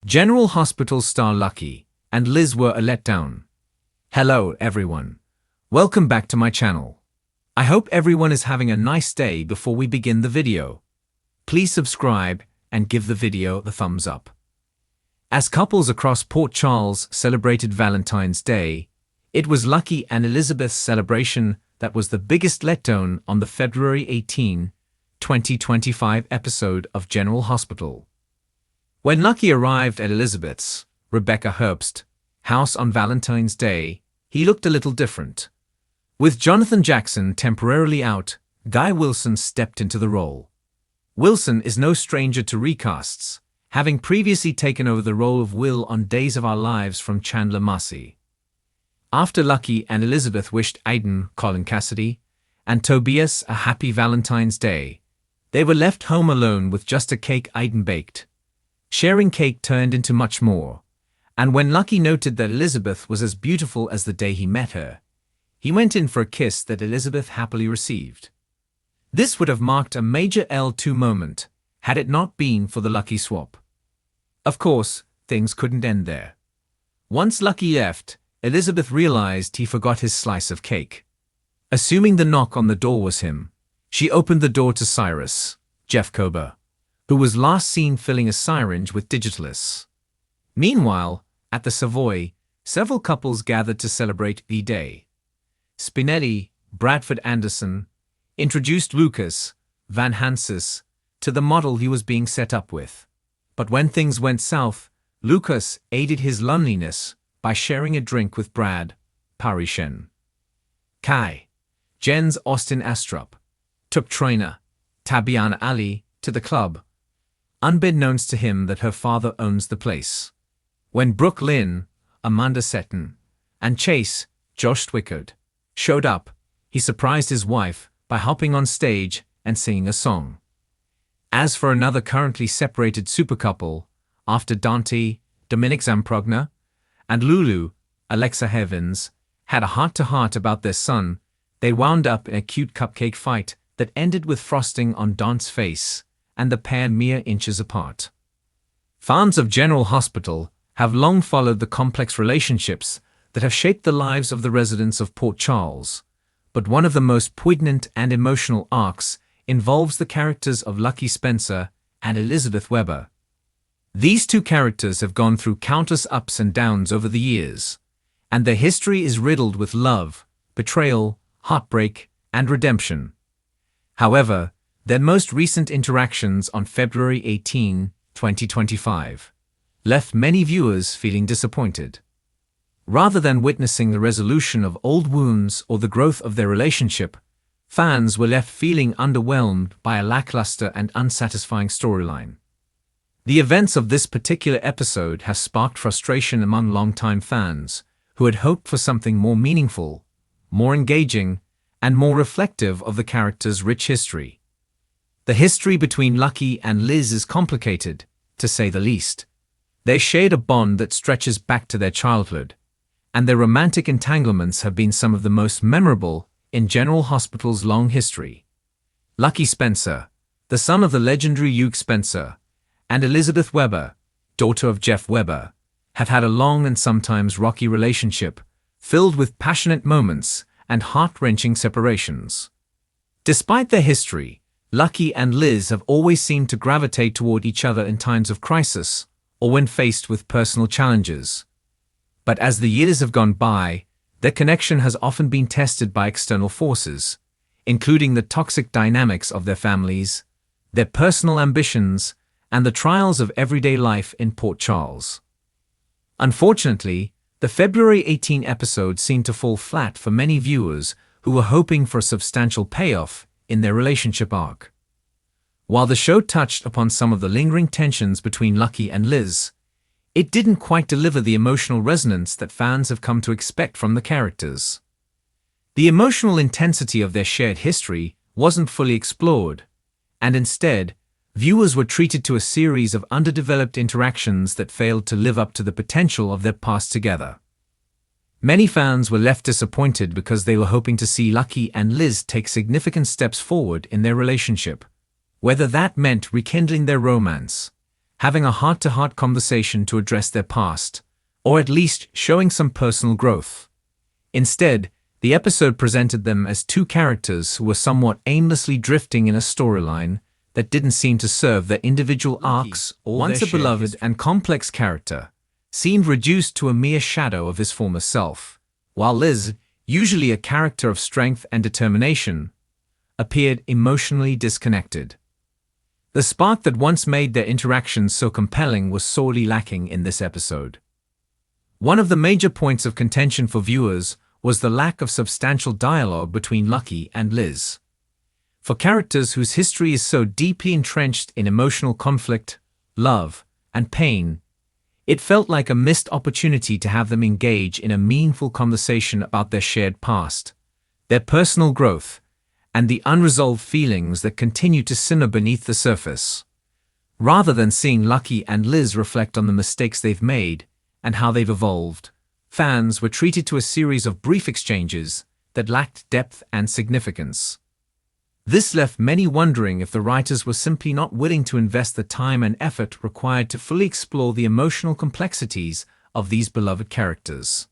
General Hospital star Lucky and Liz were a letdown. Hello everyone. Welcome back to my channel. I hope everyone is having a nice day. Before we begin the video, please subscribe and give the video the thumbs up. As couples across Port Charles celebrated Valentine's Day, it was Lucky and Elizabeth's celebration that was the biggest letdown on the February 18, 2025 episode of General Hospital. When Lucky arrived at Elizabeth's, Rebecca Herbst, house on Valentine's Day, he looked a little different. With Jonathan Jackson temporarily out, Guy Wilson stepped into the role. Wilson is no stranger to recasts, having previously taken over the role of Will on Days of Our Lives from Chandler Massey. After Lucky and Elizabeth wished Aidan, Colin Cassidy, and Tobias a happy Valentine's Day, they were left home alone with just a cake Aidan baked. Sharing cake turned into much more, and when Lucky noted that Elizabeth was as beautiful as the day he met her, he went in for a kiss that Elizabeth happily received. This would have marked a major L2 moment, had it not been for the Lucky swap. Of course, things couldn't end there. Once Lucky left, Elizabeth realized he forgot his slice of cake. Assuming the knock on the door was him, she opened the door to Cyrus, Jeff Kober, who was last seen filling a syringe with Digitalis. Meanwhile, at the Savoy, several couples gathered to celebrate the day. Spinelli, Bradford Anderson, introduced Lucas, Van Hansis, to the model he was being set up with. But when things went south, Lucas aided his loneliness by sharing a drink with Brad, Parishen. Kai, Jen's Austin Astrup, took trainer, Tabiana Ali, to the club, unbeknownst to him that her father owns the place. When Brooke Lynn, Amanda Seton, and Chase, Josh Twickard, showed up, he surprised his wife by hopping on stage and singing a song. As for another currently separated supercouple, after Dante, Dominic Zamprogna, and Lulu, Alexa Heavens, had a heart-to-heart about their son, they wound up in a cute cupcake fight that ended with frosting on Dante's face and the pair mere inches apart. Fans of General Hospital have long followed the complex relationships that have shaped the lives of the residents of Port Charles, but one of the most poignant and emotional arcs involves the characters of Lucky Spencer and Elizabeth Weber. These two characters have gone through countless ups and downs over the years, and their history is riddled with love, betrayal, heartbreak, and redemption. However, their most recent interactions on February 18, 2025, left many viewers feeling disappointed. Rather than witnessing the resolution of old wounds or the growth of their relationship, fans were left feeling underwhelmed by a lackluster and unsatisfying storyline. The events of this particular episode have sparked frustration among longtime fans who had hoped for something more meaningful, more engaging, and more reflective of the characters' rich history. The history between Lucky and Liz is complicated, to say the least. They shared a bond that stretches back to their childhood, and their romantic entanglements have been some of the most memorable in General Hospital's long history. Lucky Spencer, the son of the legendary Hugh Spencer, and Elizabeth Weber, daughter of Jeff Weber, have had a long and sometimes rocky relationship, filled with passionate moments and heart-wrenching separations. Despite their history, Lucky and Liz have always seemed to gravitate toward each other in times of crisis or when faced with personal challenges. But as the years have gone by, their connection has often been tested by external forces, including the toxic dynamics of their families, their personal ambitions, and the trials of everyday life in Port Charles. Unfortunately, the February 18 episode seemed to fall flat for many viewers who were hoping for a substantial payoff in their relationship arc. While the show touched upon some of the lingering tensions between Lucky and Liz, it didn't quite deliver the emotional resonance that fans have come to expect from the characters. The emotional intensity of their shared history wasn't fully explored, and instead, viewers were treated to a series of underdeveloped interactions that failed to live up to the potential of their past together. Many fans were left disappointed because they were hoping to see Lucky and Liz take significant steps forward in their relationship, whether that meant rekindling their romance, having a heart-to-heart conversation to address their past, or at least showing some personal growth. Instead, the episode presented them as two characters who were somewhat aimlessly drifting in a storyline that didn't seem to serve their individual arcs. Once a beloved and complex character, seemed reduced to a mere shadow of his former self, while Liz, usually a character of strength and determination, appeared emotionally disconnected. The spark that once made their interactions so compelling was sorely lacking in this episode. One of the major points of contention for viewers was the lack of substantial dialogue between Lucky and Liz. For characters whose history is so deeply entrenched in emotional conflict, love, and pain, it felt like a missed opportunity to have them engage in a meaningful conversation about their shared past, their personal growth, and the unresolved feelings that continue to simmer beneath the surface. Rather than seeing Lucky and Liz reflect on the mistakes they've made and how they've evolved, fans were treated to a series of brief exchanges that lacked depth and significance. This left many wondering if the writers were simply not willing to invest the time and effort required to fully explore the emotional complexities of these beloved characters.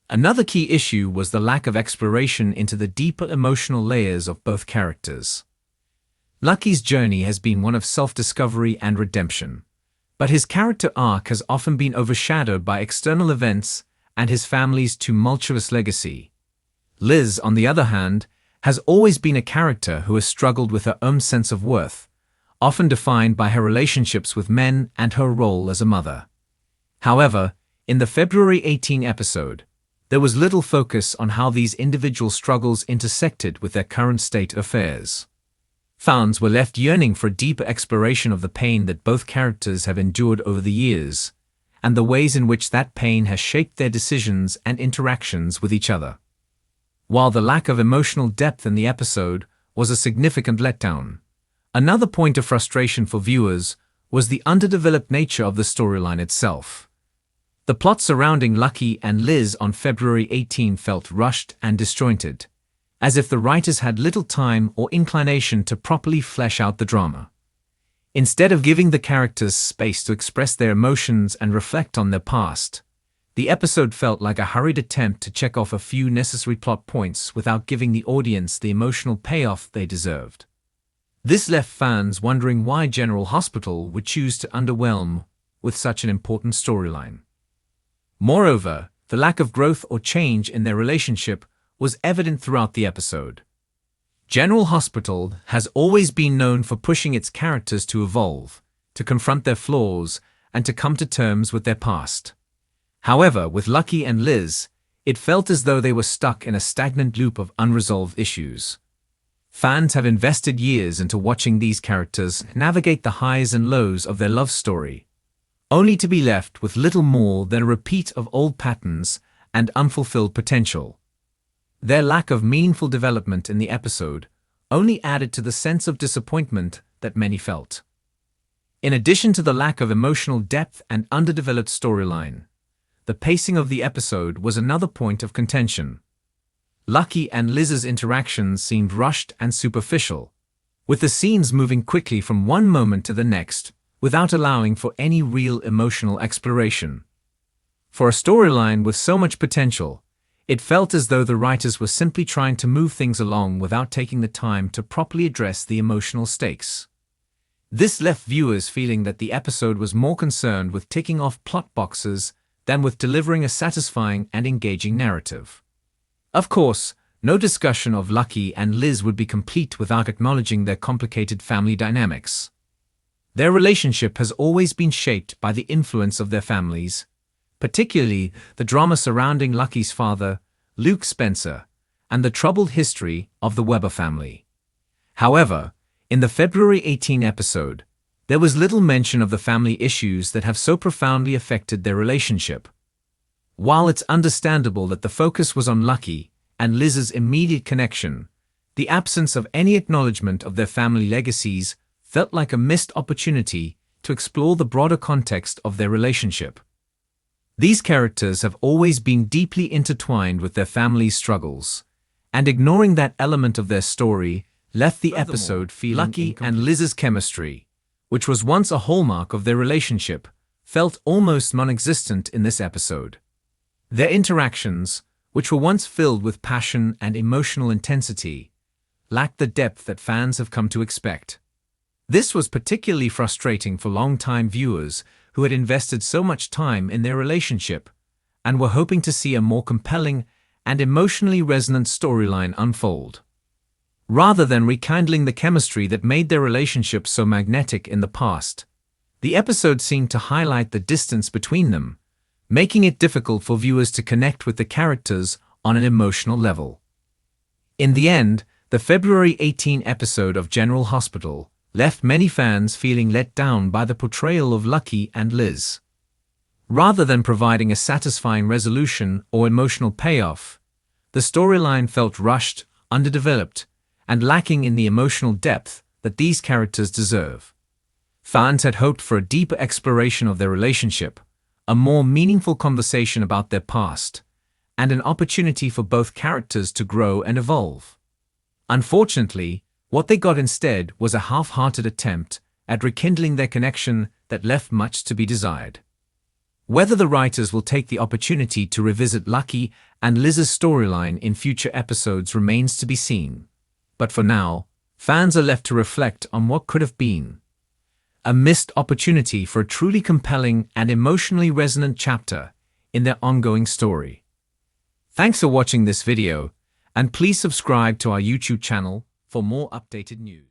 Another key issue was the lack of exploration into the deeper emotional layers of both characters. Lucky's journey has been one of self-discovery and redemption, but his character arc has often been overshadowed by external events and his family's tumultuous legacy. Liz, on the other hand, has always been a character who has struggled with her own sense of worth, often defined by her relationships with men and her role as a mother. However, in the February 18 episode, there was little focus on how these individual struggles intersected with their current state of affairs. Fans were left yearning for a deeper exploration of the pain that both characters have endured over the years, and the ways in which that pain has shaped their decisions and interactions with each other. While the lack of emotional depth in the episode was a significant letdown, another point of frustration for viewers was the underdeveloped nature of the storyline itself. The plot surrounding Lucky and Liz on February 18 felt rushed and disjointed, as if the writers had little time or inclination to properly flesh out the drama. Instead of giving the characters space to express their emotions and reflect on their past, the episode felt like a hurried attempt to check off a few necessary plot points without giving the audience the emotional payoff they deserved. This left fans wondering why General Hospital would choose to underwhelm with such an important storyline. Moreover, the lack of growth or change in their relationship was evident throughout the episode. General Hospital has always been known for pushing its characters to evolve, to confront their flaws, and to come to terms with their past. However, with Lucky and Liz, it felt as though they were stuck in a stagnant loop of unresolved issues. Fans have invested years into watching these characters navigate the highs and lows of their love story, only to be left with little more than a repeat of old patterns and unfulfilled potential. Their lack of meaningful development in the episode only added to the sense of disappointment that many felt. In addition to the lack of emotional depth and underdeveloped storyline, the pacing of the episode was another point of contention. Lucky and Liz's interactions seemed rushed and superficial, with the scenes moving quickly from one moment to the next without allowing for any real emotional exploration. For a storyline with so much potential, it felt as though the writers were simply trying to move things along without taking the time to properly address the emotional stakes. This left viewers feeling that the episode was more concerned with ticking off plot boxes than with delivering a satisfying and engaging narrative. Of course, no discussion of Lucky and Liz would be complete without acknowledging their complicated family dynamics. Their relationship has always been shaped by the influence of their families, particularly the drama surrounding Lucky's father, Luke Spencer, and the troubled history of the Weber family. However, in the February 18 episode, there was little mention of the family issues that have so profoundly affected their relationship. While it's understandable that the focus was on Lucky and Liz's immediate connection, the absence of any acknowledgement of their family legacies felt like a missed opportunity to explore the broader context of their relationship. These characters have always been deeply intertwined with their family's struggles, and ignoring that element of their story left the episode feeling Lucky and Liz's chemistry, which was once a hallmark of their relationship, felt almost non-existent in this episode. Their interactions, which were once filled with passion and emotional intensity, lacked the depth that fans have come to expect. This was particularly frustrating for long-time viewers who had invested so much time in their relationship and were hoping to see a more compelling and emotionally resonant storyline unfold. Rather than rekindling the chemistry that made their relationship so magnetic in the past, the episode seemed to highlight the distance between them, making it difficult for viewers to connect with the characters on an emotional level. In the end, the February 18 episode of General Hospital left many fans feeling let down by the portrayal of Lucky and Liz. Rather than providing a satisfying resolution or emotional payoff, the storyline felt rushed, underdeveloped, and lacking in the emotional depth that these characters deserve. Fans had hoped for a deeper exploration of their relationship, a more meaningful conversation about their past, and an opportunity for both characters to grow and evolve. Unfortunately, what they got instead was a half-hearted attempt at rekindling their connection that left much to be desired. Whether the writers will take the opportunity to revisit Lucky and Liz's storyline in future episodes remains to be seen. But for now, fans are left to reflect on what could have been. A missed opportunity for a truly compelling and emotionally resonant chapter in their ongoing story. Thanks for watching this video, and please subscribe to our YouTube channel for more updated news.